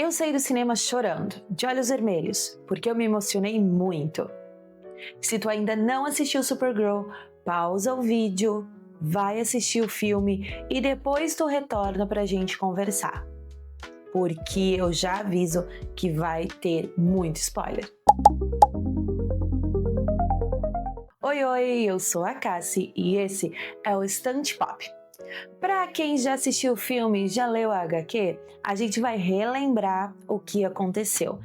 Eu saí do cinema chorando, de olhos vermelhos, porque eu me emocionei muito. Se tu ainda não assistiu Supergirl, pausa o vídeo, vai assistir o filme e depois tu retorna pra gente conversar. Porque eu já aviso que vai ter muito spoiler. Oi, eu sou a Cassie e esse é o Estante Pop. Para quem já assistiu o filme e já leu a HQ, a gente vai relembrar o que aconteceu.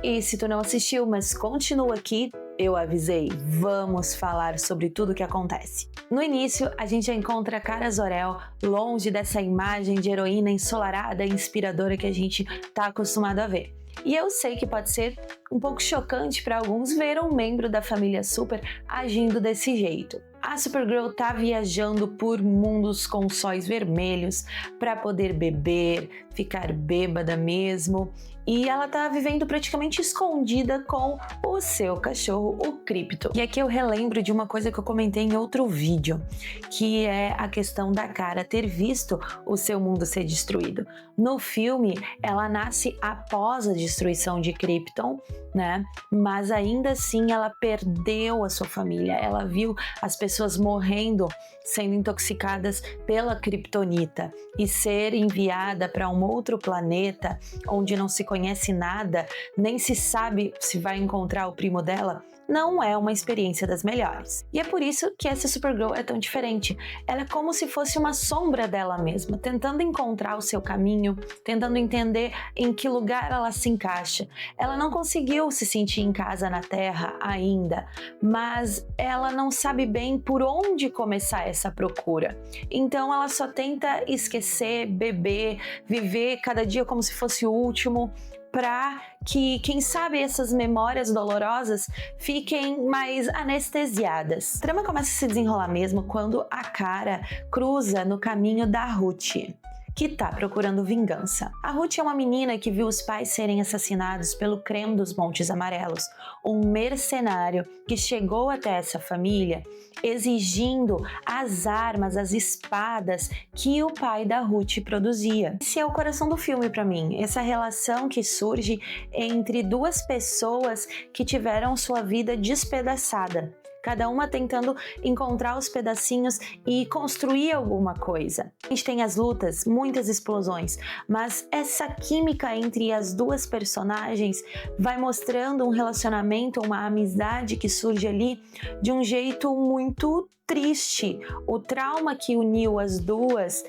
E se tu não assistiu, mas continua aqui, eu avisei, vamos falar sobre tudo o que acontece. No início, a gente já encontra a Kara Zor-El longe dessa imagem de heroína ensolarada e inspiradora que a gente tá acostumado a ver. E eu sei que pode ser um pouco chocante para alguns ver um membro da família Super agindo desse jeito. A Supergirl tá viajando por mundos com sóis vermelhos para poder beber, ficar bêbada mesmo, e ela tá vivendo praticamente escondida com o seu cachorro, o Krypto. E aqui eu relembro de uma coisa que eu comentei em outro vídeo, que é a questão da Kara ter visto o seu mundo ser destruído. No filme, ela nasce após a destruição de Krypton, né? Mas ainda assim ela perdeu a sua família, ela viu as pessoas morrendo, sendo intoxicadas pela kryptonita e ser enviada para um outro planeta onde não se conhece nada, nem se sabe se vai encontrar o primo dela. Não é uma experiência das melhores. E é por isso que essa Supergirl é tão diferente. Ela é como se fosse uma sombra dela mesma, tentando encontrar o seu caminho, tentando entender em que lugar ela se encaixa. Ela não conseguiu se sentir em casa na Terra ainda, mas ela não sabe bem por onde começar essa procura. Então ela só tenta esquecer, beber, viver cada dia como se fosse o último, para que, quem sabe, essas memórias dolorosas fiquem mais anestesiadas. A trama começa a se desenrolar mesmo quando a Kara cruza no caminho da Ruth, que tá procurando vingança. A Ruth é uma menina que viu os pais serem assassinados pelo Creme dos Montes Amarelos, um mercenário que chegou até essa família exigindo as armas, as espadas que o pai da Ruth produzia. Esse é o coração do filme para mim, essa relação que surge entre duas pessoas que tiveram sua vida despedaçada, cada uma tentando encontrar os pedacinhos e construir alguma coisa. A gente tem as lutas, muitas explosões, mas essa química entre as duas personagens vai mostrando um relacionamento, uma amizade que surge ali de um jeito muito triste. O trauma que uniu as duas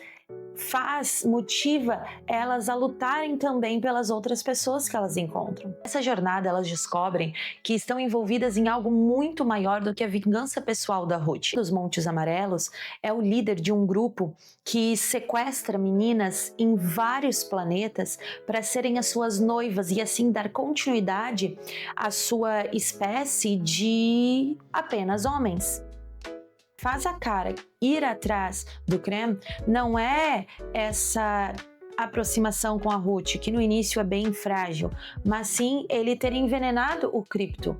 motiva elas a lutarem também pelas outras pessoas que elas encontram. Nessa jornada elas descobrem que estão envolvidas em algo muito maior do que a vingança pessoal da Ruth. Os Montes Amarelos é o líder de um grupo que sequestra meninas em vários planetas para serem as suas noivas e assim dar continuidade à sua espécie de apenas homens. Faz a Kara ir atrás do Creme não é essa aproximação com a Ruth, que no início é bem frágil, mas sim ele ter envenenado o Krypto.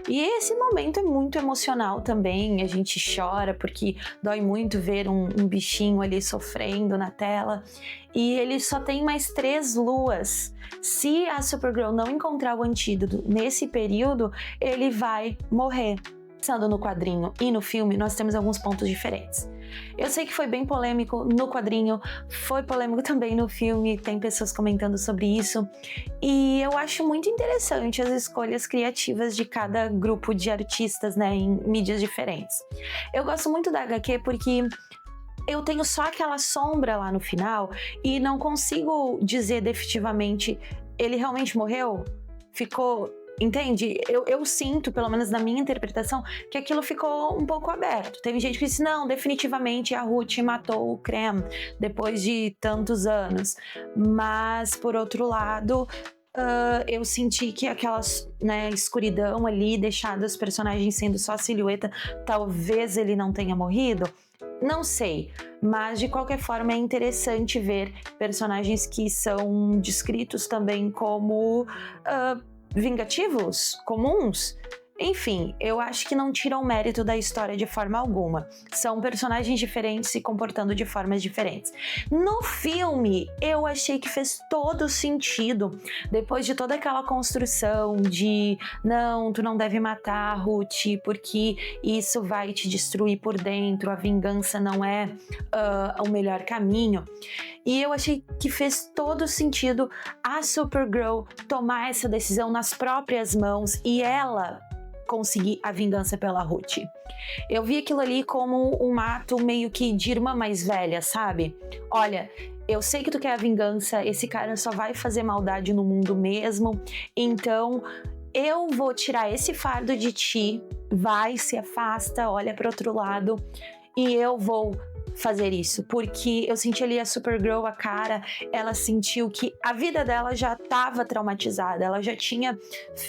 E esse momento é muito emocional também, a gente chora porque dói muito ver um bichinho ali sofrendo na tela, e ele só tem mais 3 luas. Se a Supergirl não encontrar o antídoto nesse período, ele vai morrer. Pensando no quadrinho e no filme, nós temos alguns pontos diferentes. Eu sei que foi bem polêmico no quadrinho, foi polêmico também no filme, tem pessoas comentando sobre isso, e eu acho muito interessante as escolhas criativas de cada grupo de artistas, né, em mídias diferentes. Eu gosto muito da HQ porque eu tenho só aquela sombra lá no final e não consigo dizer definitivamente, ele realmente morreu? Ficou... Entende? Eu sinto, pelo menos na minha interpretação, que aquilo ficou um pouco aberto. Teve gente que disse, não, definitivamente a Ruth matou o Creme depois de tantos anos. Mas, por outro lado, eu senti que aquela escuridão ali, deixada os personagens sendo só silhueta, talvez ele não tenha morrido. Não sei, mas de qualquer forma é interessante ver personagens que são descritos também como... vingativos, comuns, Enfim, eu acho que não tiram o mérito da história de forma alguma. São personagens diferentes se comportando de formas diferentes. No filme, eu achei que fez todo sentido. Depois de toda aquela construção de não, tu não deve matar a Ruth porque isso vai te destruir por dentro, a vingança não é o melhor caminho. E eu achei que fez todo sentido a Supergirl tomar essa decisão nas próprias mãos e ela conseguir a vingança pela Ruth. Eu vi aquilo ali como um ato meio que de irmã mais velha, sabe? Olha, eu sei que tu quer a vingança, esse cara só vai fazer maldade no mundo mesmo, então eu vou tirar esse fardo de ti, vai, se afasta, olha para outro lado e eu vou fazer isso, porque eu senti ali a Supergirl, a cara, ela sentiu que a vida dela já estava traumatizada, ela já tinha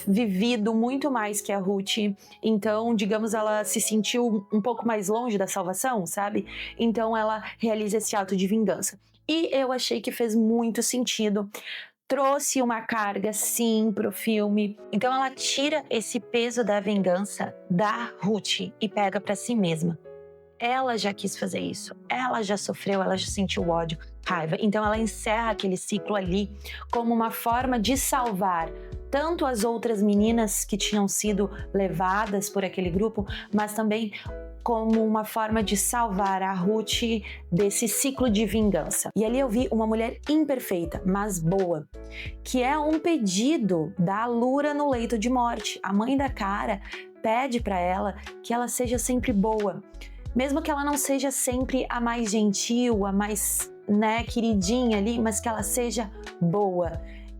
vivido muito mais que a Ruth, então, digamos, ela se sentiu um pouco mais longe da salvação, sabe? Então ela realiza esse ato de vingança. E eu achei que fez muito sentido. Trouxe uma carga, sim, pro filme. Então ela tira esse peso da vingança da Ruth e pega pra si mesma. Ela já quis fazer isso, ela já sofreu, ela já sentiu ódio, raiva. Então ela encerra aquele ciclo ali como uma forma de salvar tanto as outras meninas que tinham sido levadas por aquele grupo, mas também como uma forma de salvar a Ruth desse ciclo de vingança. E ali eu vi uma mulher imperfeita, mas boa, que é um pedido da Alura no leito de morte. A mãe da Kara pede para ela que ela seja sempre boa. Mesmo que ela não seja sempre a mais gentil, a mais, queridinha ali, mas que ela seja boa.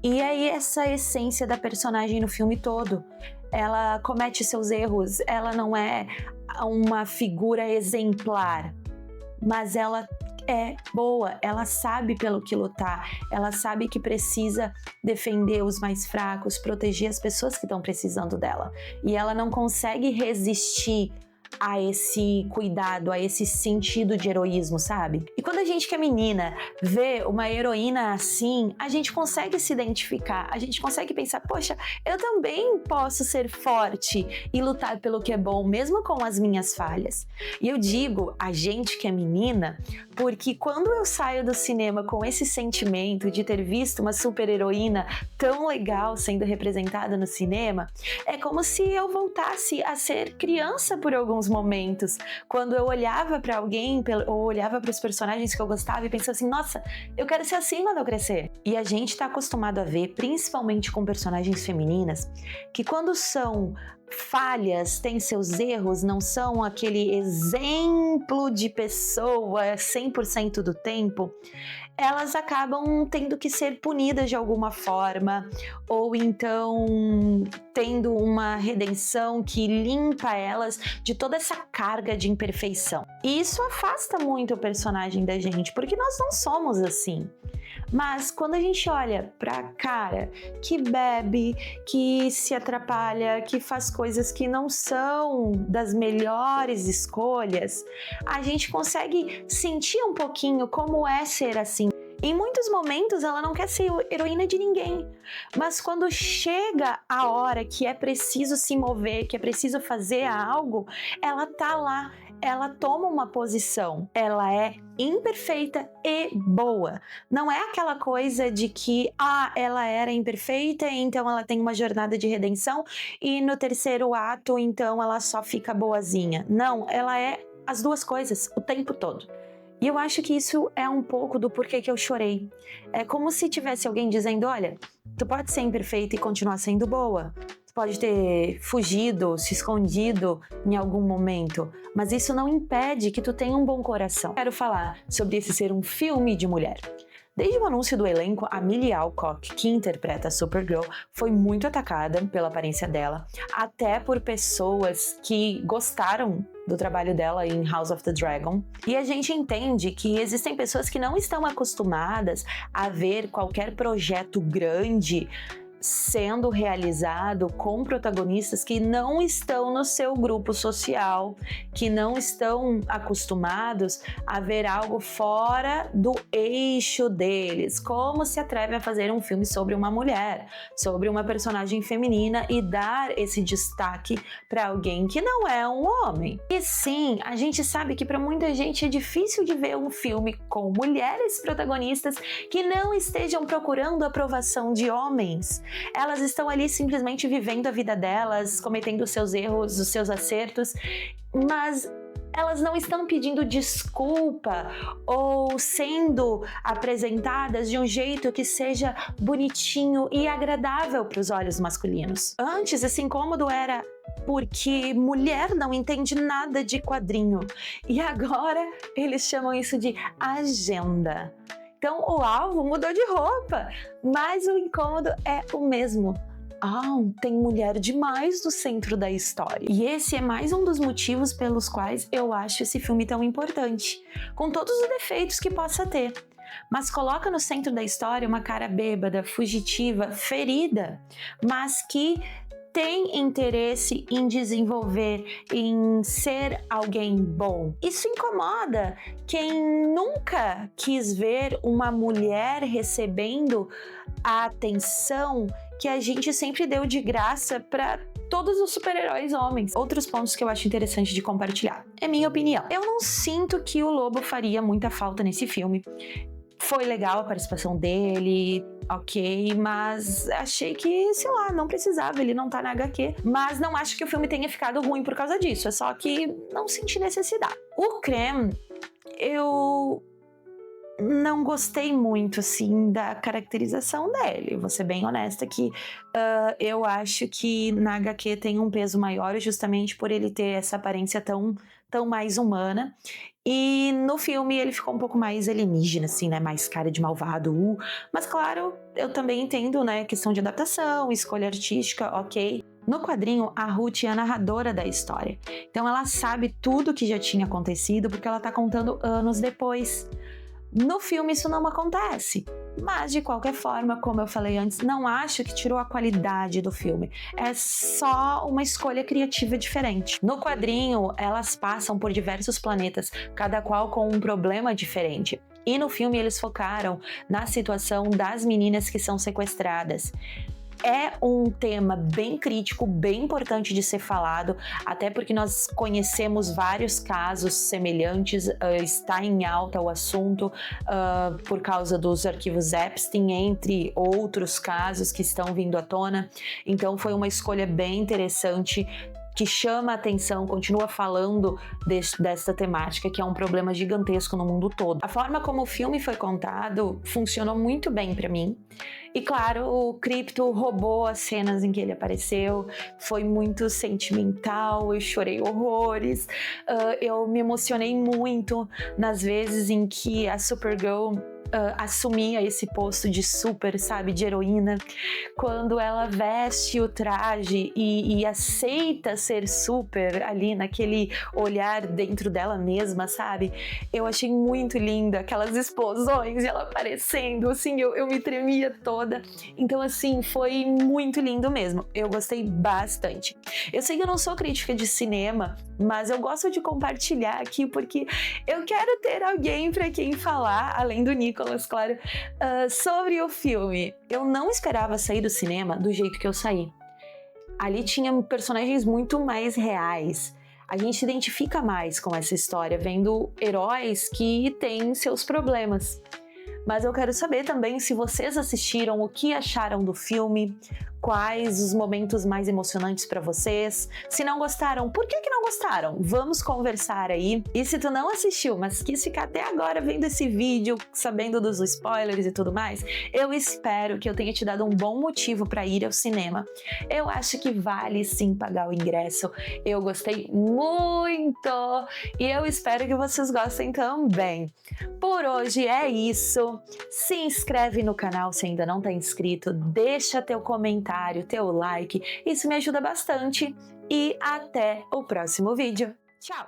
E é essa a essência da personagem no filme todo. Ela comete seus erros, ela não é uma figura exemplar, mas ela é boa, ela sabe pelo que lutar, ela sabe que precisa defender os mais fracos, proteger as pessoas que estão precisando dela. E ela não consegue resistir a esse cuidado, a esse sentido de heroísmo, sabe? E quando a gente que é menina vê uma heroína assim, a gente consegue se identificar, a gente consegue pensar, poxa, eu também posso ser forte e lutar pelo que é bom, mesmo com as minhas falhas. E eu digo a gente que é menina, porque quando eu saio do cinema com esse sentimento de ter visto uma super-heroína tão legal sendo representada no cinema, é como se eu voltasse a ser criança por alguns momentos, quando eu olhava para alguém ou olhava para os personagens que eu gostava e pensava assim, nossa, eu quero ser assim quando eu crescer. E a gente tá acostumado a ver, principalmente com personagens femininas, que quando são falhas, têm seus erros, não são aquele exemplo de pessoa 100% do tempo, elas acabam tendo que ser punidas de alguma forma, ou então tendo uma redenção que limpa elas de toda essa carga de imperfeição. E isso afasta muito o personagem da gente, porque nós não somos assim. Mas quando a gente olha pra Kara, que bebe, que se atrapalha, que faz coisas que não são das melhores escolhas, a gente consegue sentir um pouquinho como é ser assim. Em muitos momentos ela não quer ser heroína de ninguém, mas quando chega a hora que é preciso se mover, que é preciso fazer algo, ela tá lá, ela toma uma posição, ela é imperfeita e boa. Não é aquela coisa de que ela era imperfeita, então ela tem uma jornada de redenção e no terceiro ato então ela só fica boazinha. Não, ela é as duas coisas o tempo todo. E eu acho que isso é um pouco do porquê que eu chorei. É como se tivesse alguém dizendo, olha, tu pode ser imperfeita e continuar sendo boa. Tu pode ter fugido, se escondido em algum momento, mas isso não impede que tu tenha um bom coração. Quero falar sobre esse ser um filme de mulher. Desde o anúncio do elenco, a Millie Alcock, que interpreta a Supergirl, foi muito atacada pela aparência dela, até por pessoas que gostaram do trabalho dela em House of the Dragon. E a gente entende que existem pessoas que não estão acostumadas a ver qualquer projeto grande sendo realizado com protagonistas que não estão no seu grupo social, que não estão acostumados a ver algo fora do eixo deles. Como se atreve a fazer um filme sobre uma mulher, sobre uma personagem feminina e dar esse destaque para alguém que não é um homem? E sim, a gente sabe que para muita gente é difícil de ver um filme com mulheres protagonistas que não estejam procurando a aprovação de homens. Elas estão ali simplesmente vivendo a vida delas, cometendo os seus erros, os seus acertos, mas elas não estão pedindo desculpa ou sendo apresentadas de um jeito que seja bonitinho e agradável para os olhos masculinos. Antes, esse incômodo era porque mulher não entende nada de quadrinho, e agora eles chamam isso de agenda. Então o alvo mudou de roupa, mas o incômodo é o mesmo. Tem mulher demais no centro da história. E esse é mais um dos motivos pelos quais eu acho esse filme tão importante, com todos os defeitos que possa ter. Mas coloca no centro da história uma cara bêbada, fugitiva, ferida, mas que tem interesse em desenvolver, em ser alguém bom. Isso incomoda quem nunca quis ver uma mulher recebendo a atenção que a gente sempre deu de graça para todos os super-heróis homens. Outros pontos que eu acho interessante de compartilhar. É minha opinião. Eu não sinto que o Lobo faria muita falta nesse filme. Foi legal a participação dele, ok, mas achei que, sei lá, não precisava, ele não tá na HQ. Mas não acho que o filme tenha ficado ruim por causa disso, é só que não senti necessidade. O Creme, eu não gostei muito, assim, da caracterização dele. Vou ser bem honesta que eu acho que na HQ tem um peso maior justamente por ele ter essa aparência tão mais humana. E no filme ele ficou um pouco mais alienígena, assim, né? Mais cara de malvado. Mas claro, eu também entendo, né? Questão de adaptação, escolha artística, ok. No quadrinho, a Ruth é a narradora da história. Então ela sabe tudo que já tinha acontecido porque ela tá contando anos depois. No filme isso não acontece, mas de qualquer forma, como eu falei antes, não acho que tirou a qualidade do filme, é só uma escolha criativa diferente. No quadrinho, elas passam por diversos planetas, cada qual com um problema diferente. E no filme eles focaram na situação das meninas que são sequestradas. É um tema bem crítico, bem importante de ser falado, até porque nós conhecemos vários casos semelhantes, está em alta o assunto por causa dos arquivos Epstein, entre outros casos que estão vindo à tona. Então foi uma escolha bem interessante, que chama a atenção, continua falando desta temática, que é um problema gigantesco no mundo todo. A forma como o filme foi contado funcionou muito bem para mim. E claro, o Krypto roubou as cenas em que ele apareceu, foi muito sentimental, eu chorei horrores, eu me emocionei muito nas vezes em que a Supergirl assumia esse posto de super, sabe, de heroína, quando ela veste o traje e aceita ser super ali naquele olhar dentro dela mesma, sabe? Eu achei muito linda aquelas explosões e ela aparecendo, assim, eu me tremia toda. Então, assim, foi muito lindo mesmo. Eu gostei bastante. Eu sei que eu não sou crítica de cinema, mas eu gosto de compartilhar aqui porque eu quero ter alguém para quem falar, além do Nicolas, claro, sobre o filme. Eu não esperava sair do cinema do jeito que eu saí. Ali tinha personagens muito mais reais. A gente se identifica mais com essa história, vendo heróis que têm seus problemas. Mas eu quero saber também se vocês assistiram, o que acharam do filme, quais os momentos mais emocionantes para vocês. Se não gostaram, por que não gostaram? Vamos conversar aí. E se tu não assistiu, mas quis ficar até agora vendo esse vídeo, sabendo dos spoilers e tudo mais, eu espero que eu tenha te dado um bom motivo para ir ao cinema. Eu acho que vale sim pagar o ingresso. Eu gostei muito e eu espero que vocês gostem também. Por hoje é isso. Se inscreve no canal se ainda não está inscrito, deixa teu comentário, teu like, isso me ajuda bastante e até o próximo vídeo. Tchau!